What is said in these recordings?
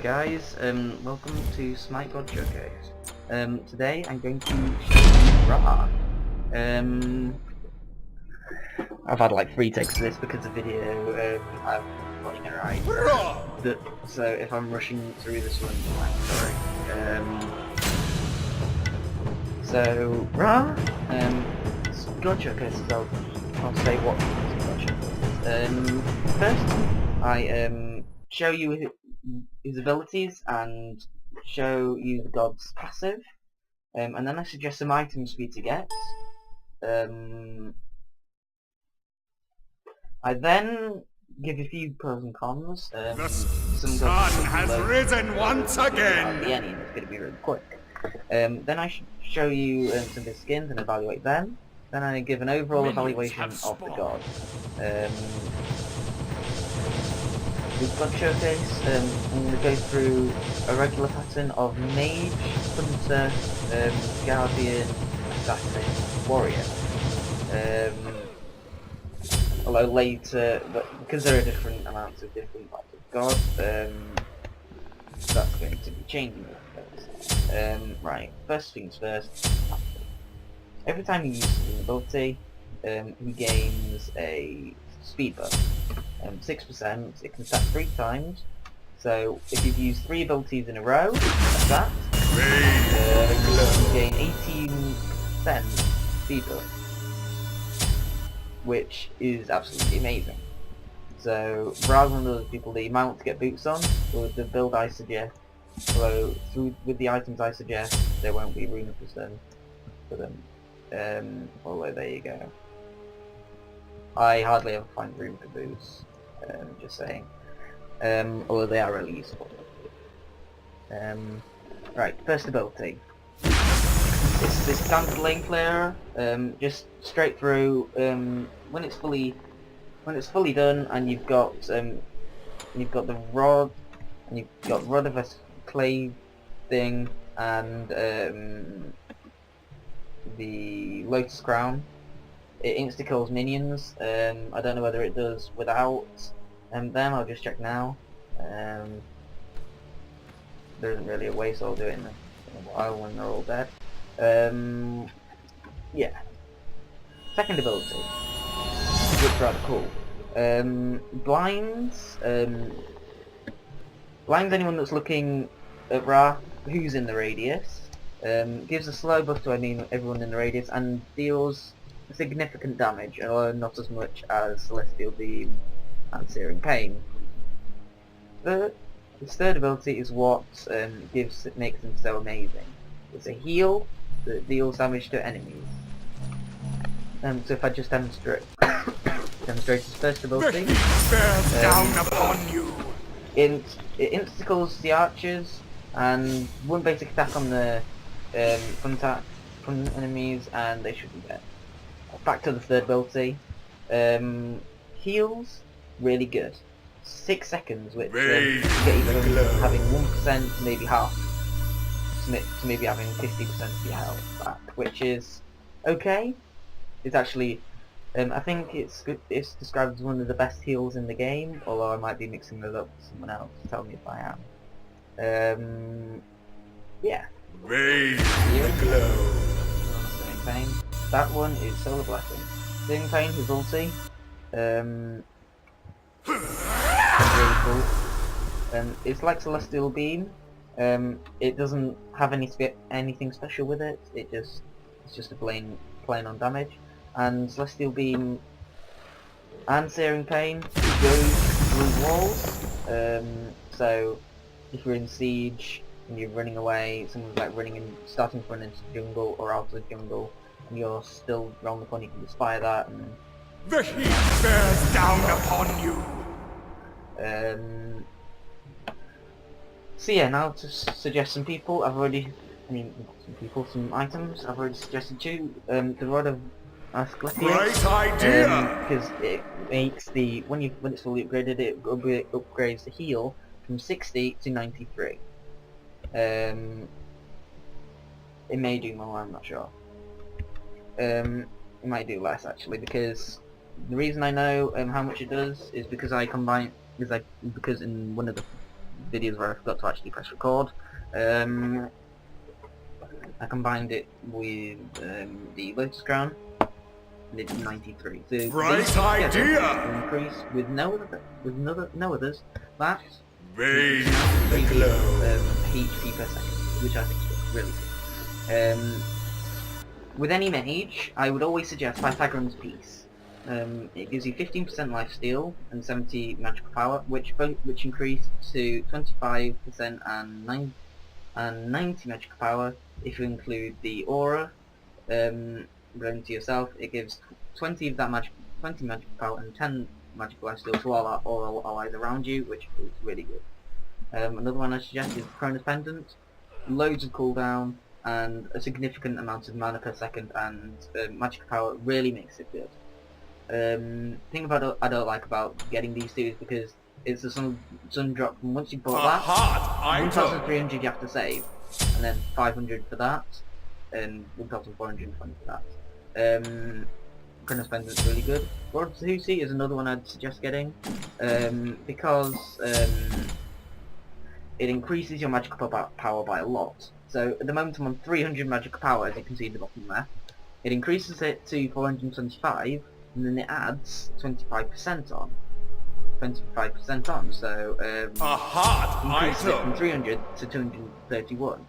guys, welcome to Smite God Showcase. Today I'm going to show you Ra. I've had like 3 takes of this because the video, I'm putting it right. So if I'm rushing through this one, I'm sorry. So, Ra, God Showcase, so I'll say what God Showcase is. First, I show you his abilities and show you the god's passive, and then I suggest some items for you to get. I then give a few pros and cons. The some sun has risen once again! Hardly any, and it's going to be really quick. Then I show you some of his skins and evaluate them. Then I give an overall evaluation of the god. With God Showcase, I'm going to go through a regular pattern of Mage, Hunter, Guardian, Assassin, Warrior. Although later, but because there are different amounts of different types of God, that's going to be changing. Right, first things first. Every time he uses an ability, he gains a speed buff. 6%, it can stack 3 times, so if you've used 3 abilities in a row, like that, you gain 18% speed buff, which is absolutely amazing. So rather than other people, the amount to get boots on, with the build I suggest, although with the items I suggest, there won't be room for them, although there you go. I hardly ever find room for boots. Just saying. Although they are really useful. Right, first ability. It's this standard lane clearer. Just straight through. When it's fully done, and you've got the rod, and you've got rod of a clay thing, and the lotus crown. It insta kills minions. I don't know whether it does without them. I'll just check now. There isn't really a way, so I'll do it in a while when they're all dead. Yeah. Second ability, which is rather cool. Blinds. Blinds anyone that's looking at Ra who's in the radius. Gives a slow buff to everyone in the radius, and deals significant damage, although not as much as Celestial Beam and Searing Pain. His third ability is what makes him so amazing. It's a heal that deals damage to enemies. So if I just demonstrate his first ability, down upon you. It insta-kills the archers, and one basic attack on the from enemies, and they should be dead. Back to the third ability. Heals, really good. 6 seconds, which you get either from having 1% to maybe half, to maybe having 50% of your health back, which is okay. It's actually, I think it's described as one of the best heals in the game, although I might be mixing it up with someone else. Tell me if I am. Yeah. Pain. That one is Solar Blessing. Searing Pain, his ulti. Really cool. It's like Celestial Beam. It doesn't have anything special with it. It's just a plain on damage. And Celestial Beam and Searing Pain goes through walls. So if you're in siege and you're running away, someone's like starting to run into the jungle or out of the jungle, and you're still around the corner, you can just fire that, and the heat bears down upon you. So yeah, now to suggest some people. Some items. I've already suggested 2. The Rod of Asclepius. Great idea. Because it makes when it's fully upgraded, it upgrades the heal from 60 to 93. It may do more, I'm not sure. It might do less actually, because the reason I know how much it does is because because in one of the videos where I forgot to actually press record. I combined it with the Lotus Crown, and it's 93. So Bright idea! Increase with no others. That Raise the pretty good glow. HP per second, which I think is really good. With any mage, I would always suggest Pythagorean's Piece. It gives you 15% lifesteal and 70 magical power, which increase to 25% and 90 magical power if you include the aura. Going to yourself, it gives 20 magical power and 10 magical lifesteal to all allies around you, which is really good. Another one I suggest is Cronus Pendant. Loads of cooldown and a significant amount of mana per second, and magical power really makes it good. Thing about I don't like about getting these two is because it's a sun drop, and once you bought that, 1,300 you have to save, and then 500 for that, and 1,420 for that. Cronus Pendant's really good. Lord Zahusi is another one I'd suggest getting, because it increases your magical power by a lot. So at the moment I'm on 300 magical power, as you can see in the bottom left. It increases it to 425, and then it adds 25% on. 25% on, so increases it from 300 to 231.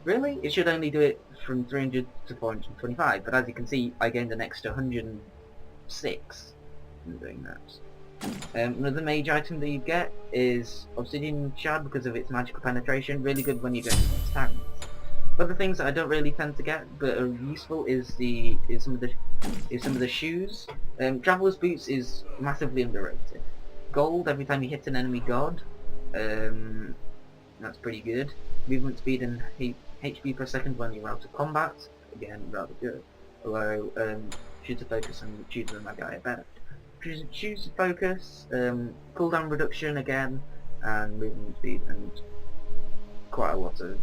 Really? It should only do it from 300 to 425, but as you can see, I gained an extra 106 from doing that. Another mage item that you get is Obsidian Shard because of its magical penetration, really good when you're going against tanks. Other things that I don't really tend to get but are useful is some of the shoes. Traveler's Boots is massively underrated. Gold every time you hit an enemy god, that's pretty good. Movement speed and HP per second when you're out of combat, again rather good. Although shooter focus and shooter and my guy are better. Choose focus, cooldown reduction again, and movement speed, and quite a lot of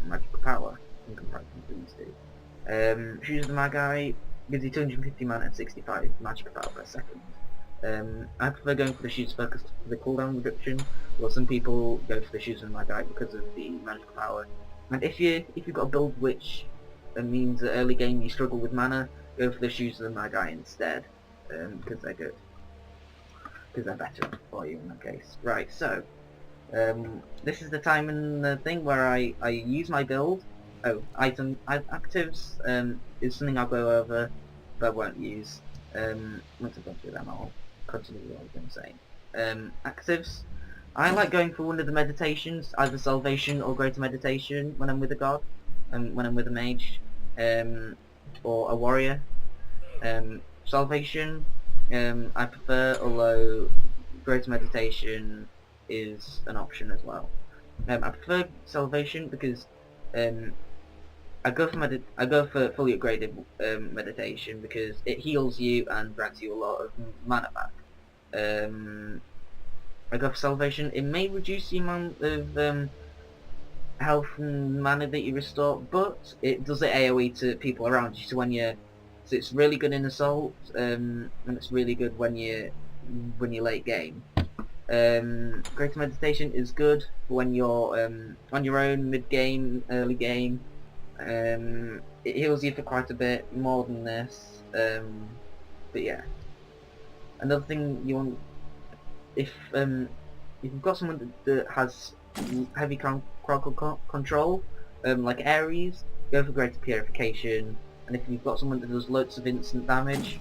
magical power in comparison to these two. Choose the Magi gives you 250 mana and 65 magical power per second. I prefer going for the Shoes Focus for the cooldown reduction, while some people go for the Shoes and Magi because of the magical power. And if you've got a build which means that early game you struggle with mana, go for the Shoes and Magi instead. Because they're good. Because they're better for you in that case. Right, so this is the time and the thing where I use my build. Actives is something I'll go over, but I won't use. Once I've gone through them, I'll continue what I was going to say. Actives. I like going for one of the meditations, either Salvation or Greater Meditation when I'm with a god, when I'm with a mage, or a warrior. Salvation, I prefer, although Greater Meditation is an option as well. I prefer Salvation because I go for fully upgraded meditation because it heals you and grants you a lot of mana back. I go for Salvation. It may reduce the amount of health and mana that you restore, but it does it AoE to people around you. So it's really good in Assault, and it's really good when you're late game. Greater Meditation is good when you're on your own, mid game, early game. It heals you for quite a bit more than this, but yeah. Another thing you want, if you've got someone that has heavy critical control, like Ares, go for Greater Purification. And if you've got someone that does loads of instant damage,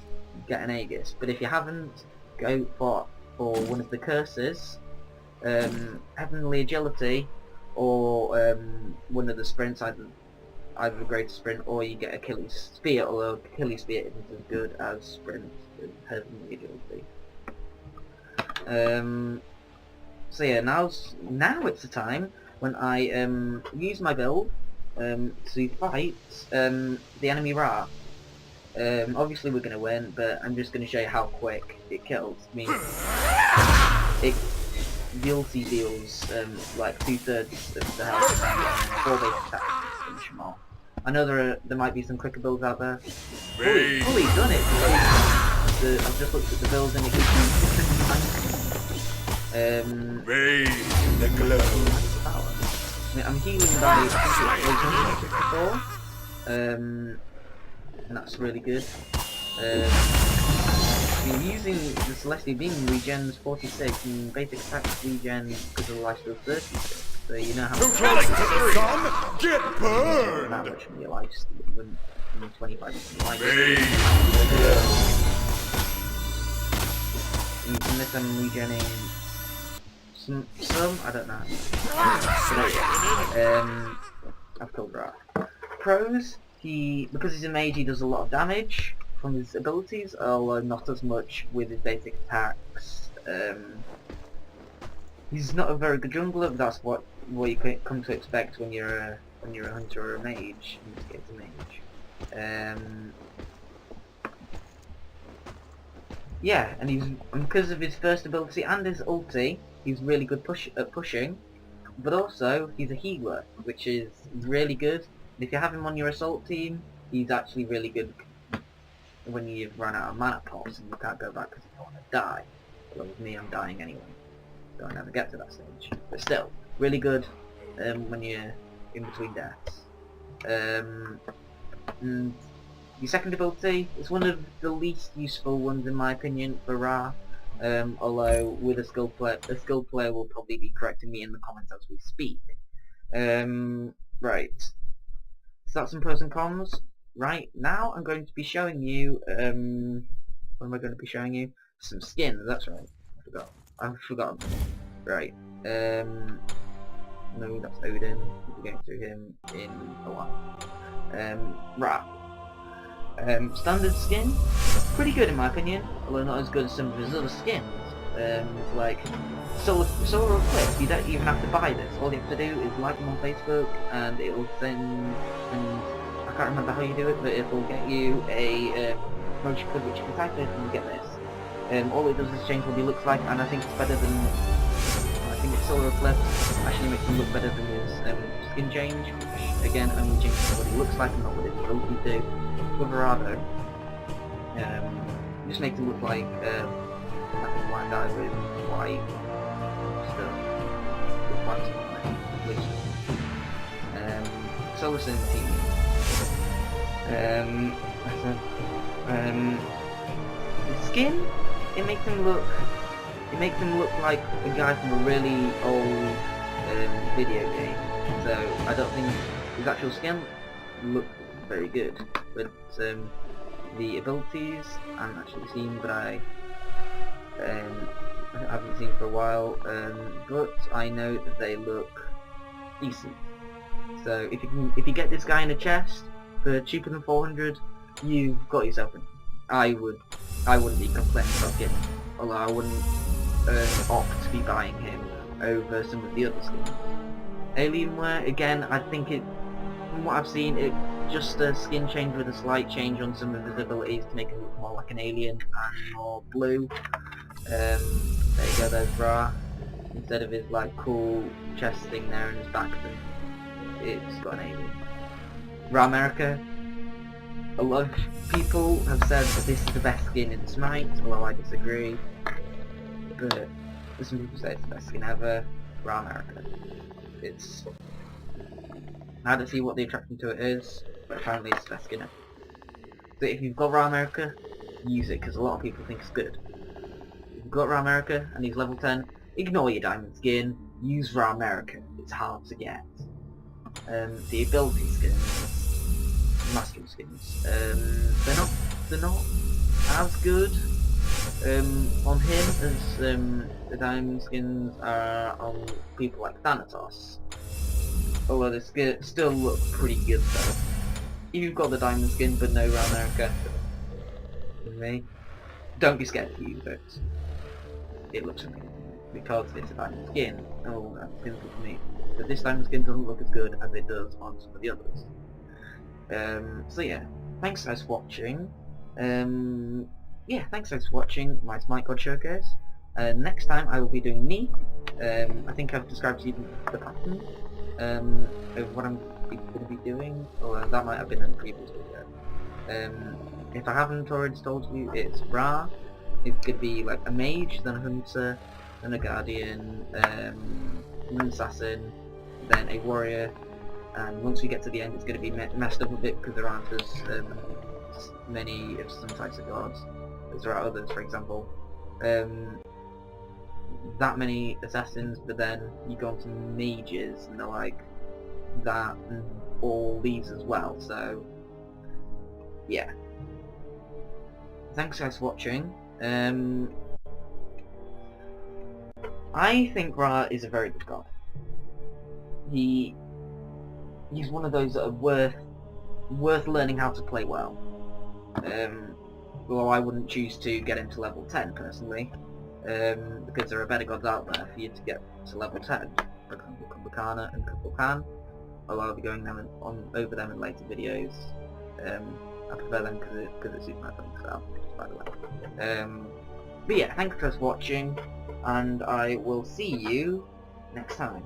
get an Aegis. But if you haven't, go for one of the curses, Heavenly Agility, or one of the sprints, either the Greater Sprint, or you get Achilles Spear, although Achilles Spear isn't as good as Sprint and Heavenly Agility. So yeah, now it's the time when I use my build to fight the enemy Ra. Obviously we're going to win, but I'm just going to show you how quick it kills. I mean, the ulti deals like 2/3 of the health before they attack, finish them off. I know there might be some quicker builds out there. Fully done it! I've just looked at the build and it gives you Bathe in the glow. Power. I mean, I'm healing by I think it's 864, and that's really good. I mean, using the Celestial Beam regens 46 and basic attack regen because of the lifesteal 36, so you know how Too much close to the sun, get that burned. much from your lifesteal when 25 from your lifesteal. Bathe in the glow. And from this I'm regenning some, I don't know. I've killed Ra. Pros, because he's a mage, he does a lot of damage from his abilities, although not as much with his basic attacks. He's not a very good jungler, but that's what you come to expect when you're a hunter or a mage. In this case, a mage. Yeah, and because of his first ability and his ulti, he's really good at pushing. But also, he's a healer, which is really good. And if you have him on your assault team, he's actually really good when you've run out of mana pots and you can't go back because you don't want to die. Well, with me, I'm dying anyway, so I never get to that stage. But still, really good when you're in between deaths. And your second ability is one of the least useful ones in my opinion for Ra. Although with a skilled player will probably be correcting me in the comments as we speak. Right. So that's some pros and cons. Right, now I'm going to be showing you, what am I going to be showing you? Some skins, that's right. I've forgotten. Right. No, that's Odin. We'll be going through him in a while. Ra. Standard skin, pretty good in my opinion, although not as good as some of his other skins. Like Solar Eclipse, you don't even have to buy this. All you have to do is like him on Facebook, and it will send. I can't remember how you do it, but it will get you a promotion code which you can type in and you get this. All it does is change what he looks like, and I think it's better than. I think it's Solar Eclipse actually makes him look better than his skin change, which again only changes what he looks like and not what his abilities do. With Verado, just makes him look like a white guy with white stuff, with white stuff on it, Solar Sin team. The skin, it makes him look like a guy from a really old video game. So I don't think his actual skin looks very good, but the abilities I haven't actually seen, but I haven't seen for a while, but I know that they look decent. So if you get this guy in a chest for cheaper than 400, you've got yourself in. I wouldn't be complaining about getting him, although I wouldn't opt to be buying him over some of the other skins. Alienware, again, I think from what I've seen, it's just a skin change with a slight change on some of his abilities to make him look more like an alien and more blue. There you go, there's Ra. Instead of his like cool chest thing there and his back thing, it's got an alien. Ra America. A lot of people have said that this is the best skin in Smite, although I disagree. But some people say it's the best skin ever. Ra America. I don't see what the attraction to it is, but apparently it's the best skin ever. So if you've got Ra America, use it, because a lot of people think it's good. If you've got Ra America and he's level 10, ignore your diamond skin, use Ra America. It's hard to get. The ability skins, masculine skins, they're not as good on him as the diamond skins are on people like Thanatos. Although they still look pretty good though. If you've got the diamond skin but no Ra America, with me, don't be scared to use it. It looks amazing because it's a diamond skin. Oh, that skin's good for me. But this diamond skin doesn't look as good as it does on some of the others. So yeah, thanks guys for watching. Yeah, thanks guys for watching my Smite God Showcase. Next time I will be doing me. I think I've described to you the pattern of what I'm going to be doing, or that might have been in the previous video. If I haven't already told you, it's Ra. It's going to be like a mage, then a hunter, then a guardian, an assassin, then a warrior, and once we get to the end it's going to be messed up a bit because there aren't as many of some types of gods as there are others. For example, that many assassins, but then you go on to mages and they're like that and all these as well, so yeah. Thanks guys for watching. I think Ra is a very good god. He's one of those that are worth learning how to play well. Although I wouldn't choose to get him to level 10 personally, because there are better gods out there for you to get to level 10. For example, Kumbhakana and Kukulkan. Although I'll be going over them in later videos. I prefer them because it suits my playing style, by the way. But yeah, thanks for watching, and I will see you next time.